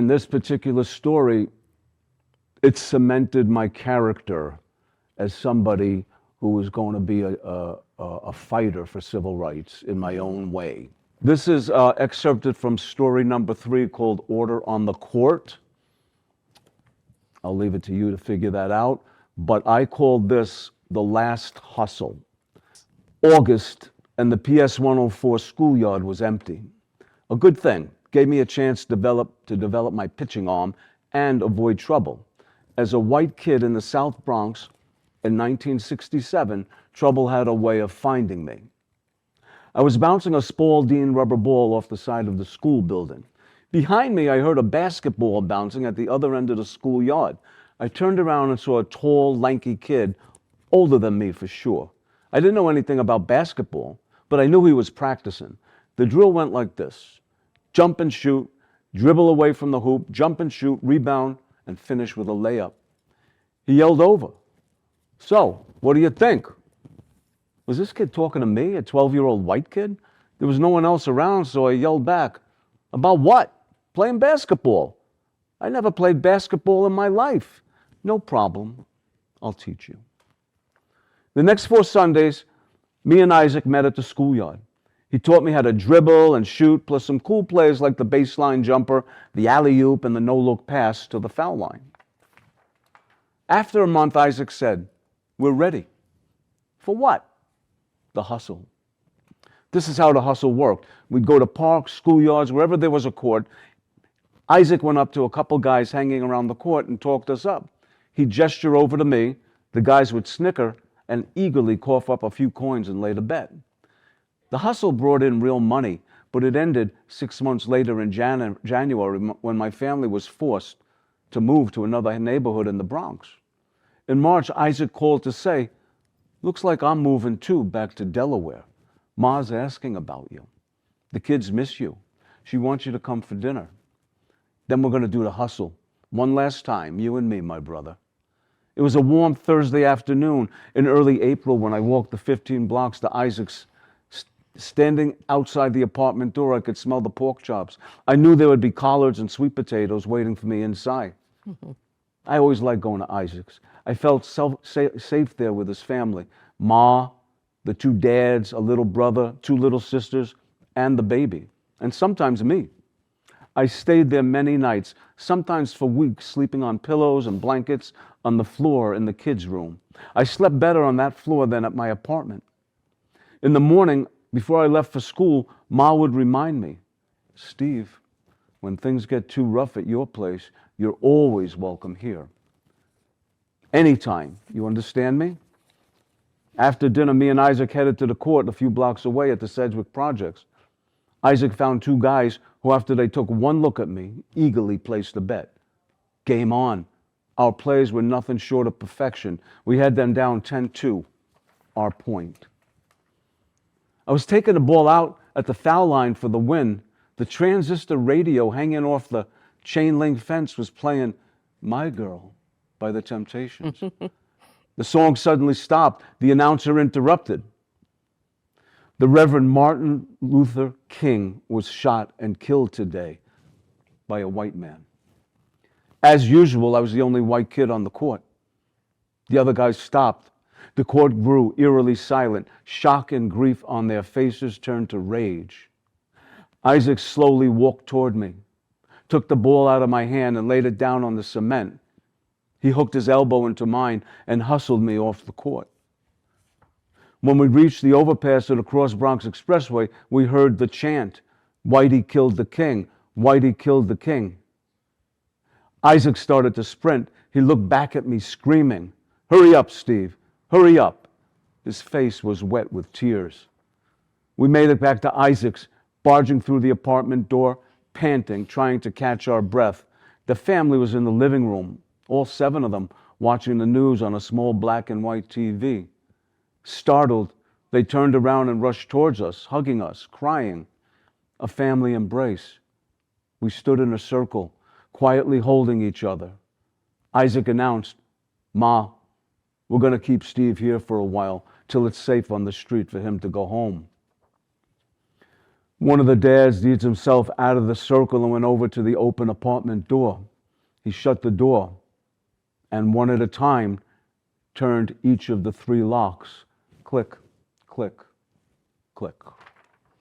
in this particular story, it cemented my character as somebody who was going to be a fighter for civil rights in my own way. This is excerpted from story number 3 called Order on the Court. I'll leave it to you to figure that out. But I called this The Last Hustle. August, and the PS 104 schoolyard was empty. A good thing. Gave me a chance to develop my pitching arm and avoid trouble. As a white kid in the South Bronx in 1967, trouble had a way of finding me. I was bouncing a Spalding rubber ball off the side of the school building. Behind me, I heard a basketball bouncing at the other end of the schoolyard. I turned around and saw a tall, lanky kid, older than me for sure. I didn't know anything about basketball, but I knew he was practicing. The drill went like this: jump and shoot, dribble away from the hoop, jump and shoot, rebound, and finish with a layup. He yelled over, "So, what do you think?" Was this kid talking to me, a 12-year-old white kid? There was no one else around, so I yelled back, "About what?" "Playing basketball." "I never played basketball in my life." "No problem. I'll teach you." The next 4 Sundays, me and Isaac met at the schoolyard. He taught me how to dribble and shoot, plus some cool plays like the baseline jumper, the alley-oop, and the no-look pass to the foul line. After a month, Isaac said, "We're ready." "For what?" "The hustle." This is how the hustle worked. We'd go to parks, schoolyards, wherever there was a court. Isaac went up to a couple guys hanging around the court and talked us up. He'd gesture over to me. The guys would snicker and eagerly cough up a few coins and lay the bet. The hustle brought in real money, but it ended 6 months later in January when my family was forced to move to another neighborhood in the Bronx. In March, Isaac called to say, "Looks like I'm moving too, back to Delaware. Ma's asking about you. The kids miss you. She wants you to come for dinner. Then we're going to do the hustle. One last time, you and me, my brother." It was a warm Thursday afternoon in early April when I walked the 15 blocks to Isaac's. Standing outside the apartment door, I could smell the pork chops. I knew there would be collards and sweet potatoes waiting for me inside. I always liked going to Isaac's. I felt safe there with his family. Ma, the 2 dads, a little brother, 2 little sisters, and the baby, and sometimes me. I stayed there many nights, sometimes for weeks, sleeping on pillows and blankets on the floor in the kids' room. I slept better on that floor than at my apartment. In the morning, before I left for school, Ma would remind me, "Steve, when things get too rough at your place, you're always welcome here. Anytime, you understand me?" After dinner, me and Isaac headed to the court a few blocks away at the Sedgwick Projects. Isaac found 2 guys who, after they took one look at me, eagerly placed a bet. Game on. Our plays were nothing short of perfection. We had them down 10-2, our point. I was taking the ball out at the foul line for the win. The transistor radio hanging off the chain link fence was playing "My Girl" by the Temptations. The song suddenly stopped. The announcer interrupted. "The Reverend Martin Luther King was shot and killed today by a white man." As usual, I was the only white kid on the court. The other guys stopped. The court grew eerily silent. Shock and grief on their faces turned to rage. Isaac slowly walked toward me, took the ball out of my hand and laid it down on the cement. He hooked his elbow into mine and hustled me off the court. When we reached the overpass of the Cross Bronx Expressway, we heard the chant, "Whitey killed the king, Whitey killed the king." Isaac started to sprint. He looked back at me screaming, "Hurry up, Steve, hurry up." His face was wet with tears. We made it back to Isaac's, barging through the apartment door, panting, trying to catch our breath. The family was in the living room, all 7 of them, watching the news on a small black and white TV. Startled, they turned around and rushed towards us, hugging us, crying. A family embrace. We stood in a circle, quietly holding each other. Isaac announced, "Ma, we're going to keep Steve here for a while till it's safe on the street for him to go home." One of the dads eased himself out of the circle and went over to the open apartment door. He shut the door and one at a time turned each of the three locks. Click, click, click.